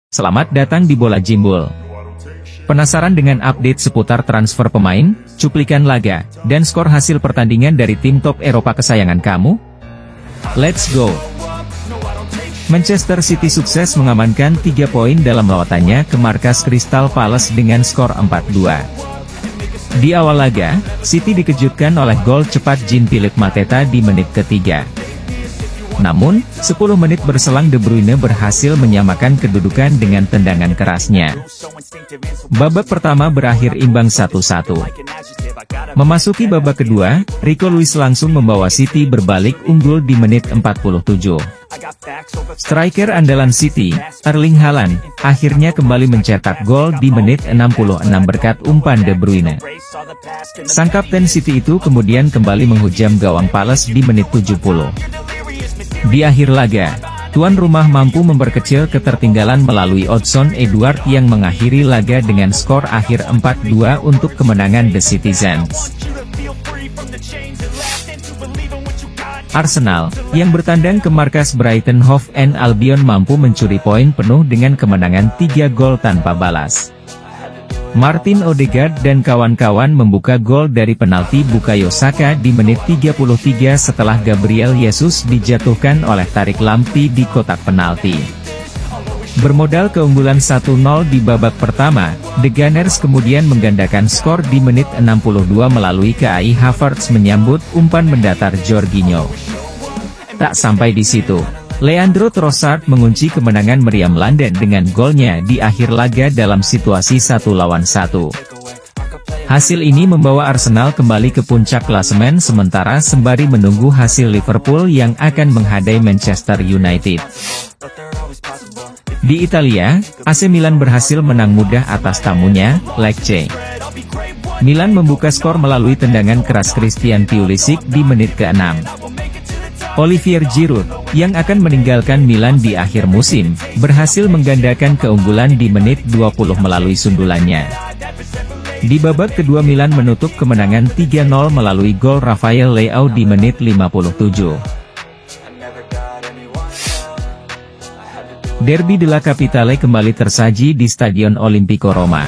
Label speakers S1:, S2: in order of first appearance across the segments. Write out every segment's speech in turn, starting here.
S1: Selamat datang di Bola Jimbul. Penasaran dengan update seputar transfer pemain, cuplikan laga, dan skor hasil pertandingan dari tim top Eropa kesayangan kamu? Let's go! Manchester City sukses mengamankan 3 poin dalam lawatannya ke markas Crystal Palace dengan skor 4-2. Di awal laga, City dikejutkan oleh gol cepat Jean-Philippe Mateta di menit ketiga. Namun, 10 menit berselang De Bruyne berhasil menyamakan kedudukan dengan tendangan kerasnya. Babak pertama berakhir imbang 1-1. Memasuki babak kedua, Rico Lewis langsung membawa City berbalik unggul di menit 47. Striker andalan City, Erling Haaland, akhirnya kembali mencetak gol di menit 66 berkat umpan De Bruyne. Sang kapten City itu kemudian kembali menghujam gawang Palace di menit 70. Di akhir laga, tuan rumah mampu memperkecil ketertinggalan melalui Odsonne Edouard yang mengakhiri laga dengan skor akhir 4-2 untuk kemenangan The Citizens. Arsenal, yang bertandang ke markas Brighton Hove Albion mampu mencuri poin penuh dengan kemenangan 3 gol tanpa balas. Martin Odegaard dan kawan-kawan membuka gol dari penalti Bukayo Saka di menit 33 setelah Gabriel Jesus dijatuhkan oleh Tariq Lamptey di kotak penalti. Bermodal keunggulan 1-0 di babak pertama, The Gunners kemudian menggandakan skor di menit 62 melalui Kai Havertz menyambut umpan mendatar Jorginho. Tak sampai di situ, Leandro Trossard mengunci kemenangan meriam London dengan golnya di akhir laga dalam situasi 1-1. Hasil ini membawa Arsenal kembali ke puncak klasemen sementara sembari menunggu hasil Liverpool yang akan menghadai Manchester United. Di Italia, AC Milan berhasil menang mudah atas tamunya, Lecce. Milan membuka skor melalui tendangan keras Christian Pulisic di menit ke-6. Olivier Giroud, yang akan meninggalkan Milan di akhir musim, berhasil menggandakan keunggulan di menit 20 melalui sundulannya. Di babak kedua Milan menutup kemenangan 3-0 melalui gol Rafael Leao di menit 57. Derby della Capitale kembali tersaji di Stadion Olimpico Roma.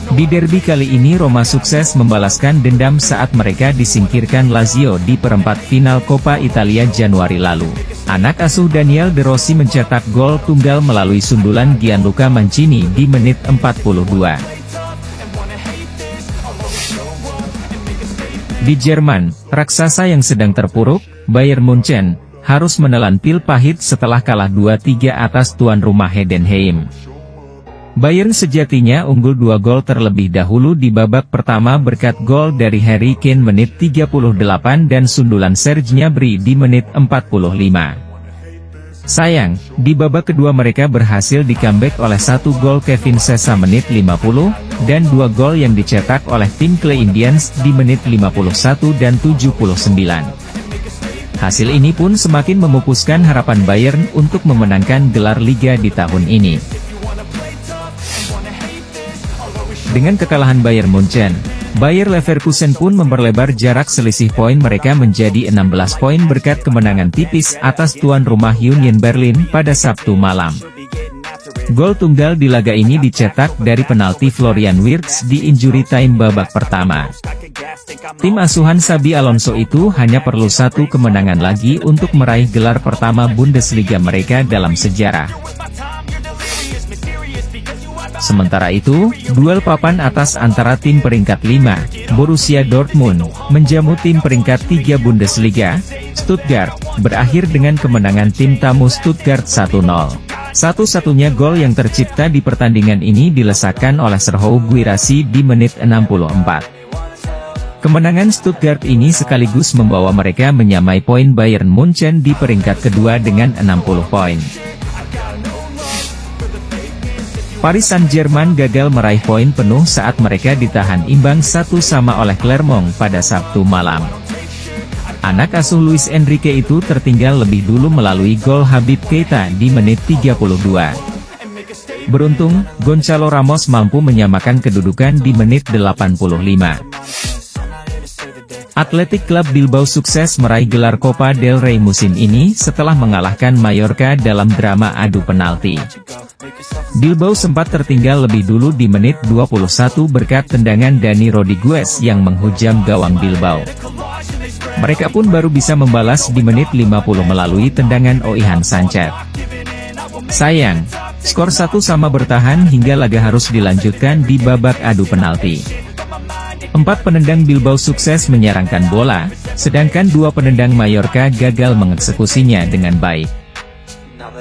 S1: Di derby kali ini Roma sukses membalaskan dendam saat mereka disingkirkan Lazio di perempat final Coppa Italia Januari lalu. Anak asuh Daniel De Rossi mencetak gol tunggal melalui sundulan Gianluca Mancini di menit 42. Di Jerman, raksasa yang sedang terpuruk, Bayern Munchen, harus menelan pil pahit setelah kalah 2-3 atas tuan rumah Heidenheim. Bayern sejatinya unggul 2 gol terlebih dahulu di babak pertama berkat gol dari Harry Kane menit 38 dan sundulan Serge Gnabry di menit 45. Sayang, di babak kedua mereka berhasil di-comeback oleh 1 gol Kevin Sessa menit 50, dan 2 gol yang dicetak oleh tim Clay Indians di menit 51 dan 79. Hasil ini pun semakin memupuskan harapan Bayern untuk memenangkan gelar Liga di tahun ini. Dengan kekalahan Bayern Munchen, Bayer Leverkusen pun memperlebar jarak selisih poin mereka menjadi 16 poin berkat kemenangan tipis atas tuan rumah Union Berlin pada Sabtu malam. Gol tunggal di laga ini dicetak dari penalti Florian Wirtz di injury time babak pertama. Tim asuhan Xabi Alonso itu hanya perlu 1 kemenangan lagi untuk meraih gelar pertama Bundesliga mereka dalam sejarah. Sementara itu, duel papan atas antara tim peringkat 5, Borussia Dortmund, menjamu tim peringkat 3 Bundesliga, Stuttgart, berakhir dengan kemenangan tim tamu Stuttgart 1-0. Satu-satunya gol yang tercipta di pertandingan ini dilesakan oleh Serhou Guirassy di menit 64. Kemenangan Stuttgart ini sekaligus membawa mereka menyamai poin Bayern Munchen di peringkat kedua dengan 60 poin. Paris Saint-Germain gagal meraih poin penuh saat mereka ditahan imbang 1-1 oleh Clermont pada Sabtu malam. Anak asuh Luis Enrique itu tertinggal lebih dulu melalui gol Habib Keita di menit 32. Beruntung, Gonçalo Ramos mampu menyamakan kedudukan di menit 85. Athletic Club Bilbao sukses meraih gelar Copa del Rey musim ini setelah mengalahkan Mallorca dalam drama adu penalti. Bilbao sempat tertinggal lebih dulu di menit 21 berkat tendangan Dani Rodriguez yang menghujam gawang Bilbao. Mereka pun baru bisa membalas di menit 50 melalui tendangan Oihan Sanchez. Sayang, skor 1-1 bertahan hingga laga harus dilanjutkan di babak adu penalti. 4 penendang Bilbao sukses menyerangkan bola, sedangkan 2 penendang Mallorca gagal mengeksekusinya dengan baik.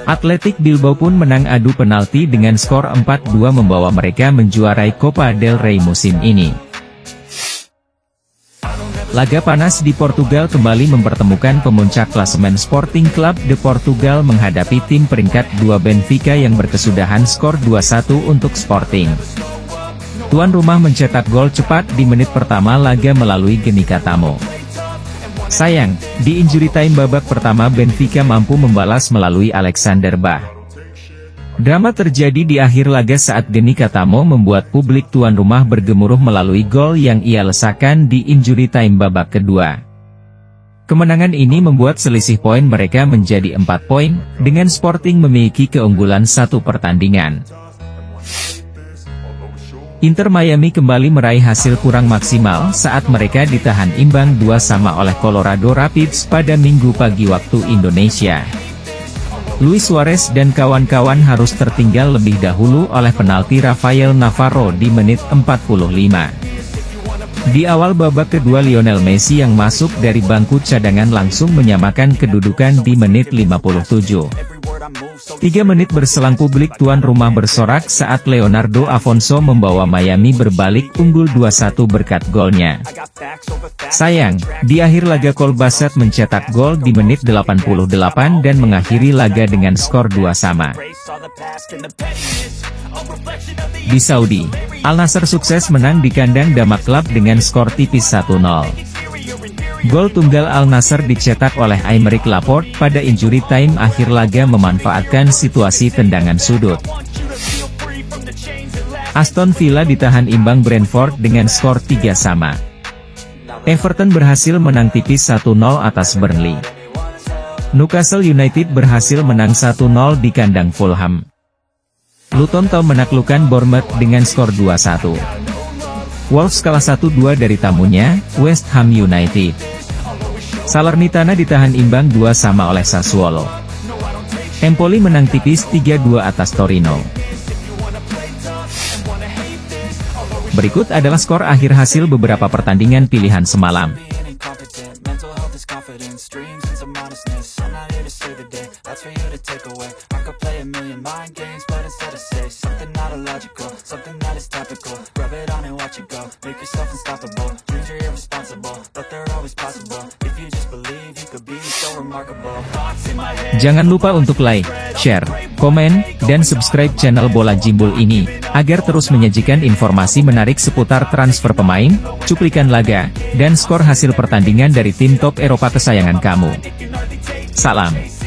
S1: Athletic Bilbao pun menang adu penalti dengan skor 4-2 membawa mereka menjuarai Copa del Rey musim ini. Laga panas di Portugal kembali mempertemukan pemuncak klasemen Sporting Club de Portugal menghadapi tim peringkat 2 Benfica yang berkesudahan skor 2-1 untuk Sporting. Tuan rumah mencetak gol cepat di menit pertama laga melalui Geni Katamo. Sayang, di injury time babak pertama Benfica mampu membalas melalui Alexander Bah. Drama terjadi di akhir laga saat Geni Katamo membuat publik tuan rumah bergemuruh melalui gol yang ia lesakan di injury time babak kedua. Kemenangan ini membuat selisih poin mereka menjadi 4 poin, dengan Sporting memiliki keunggulan 1 pertandingan. Inter Miami kembali meraih hasil kurang maksimal saat mereka ditahan imbang 2-2 oleh Colorado Rapids pada Minggu pagi waktu Indonesia. Luis Suarez dan kawan-kawan harus tertinggal lebih dahulu oleh penalti Rafael Navarro di menit 45. Di awal babak kedua Lionel Messi yang masuk dari bangku cadangan langsung menyamakan kedudukan di menit 57. 3 menit berselang publik tuan rumah bersorak saat Leonardo Afonso membawa Miami berbalik unggul 2-1 berkat golnya. Sayang, di akhir laga Colbassett mencetak gol di menit 88 dan mengakhiri laga dengan skor 2-2. Di Saudi, Al Nassr sukses menang di kandang Damak Club dengan skor tipis 1-0. Gol tunggal Al Nassr dicetak oleh Aymeric Laporte pada injury time akhir laga memanfaatkan situasi tendangan sudut. Aston Villa ditahan imbang Brentford dengan skor 3-3. Everton berhasil menang tipis 1-0 atas Burnley. Newcastle United berhasil menang 1-0 di kandang Fulham. Luton Town menaklukkan Bournemouth dengan skor 2-1. Wolves kalah 1-2 dari tamunya, West Ham United. Salernitana ditahan imbang 2-2 oleh Sassuolo. Empoli menang tipis 3-2 atas Torino. Berikut adalah skor akhir hasil beberapa pertandingan pilihan semalam. Jangan lupa untuk like, share, komen, dan subscribe channel Bola Jimbul ini, agar terus menyajikan informasi menarik seputar transfer pemain, cuplikan laga, dan skor hasil pertandingan dari tim top Eropa kesayangan kamu. Salam.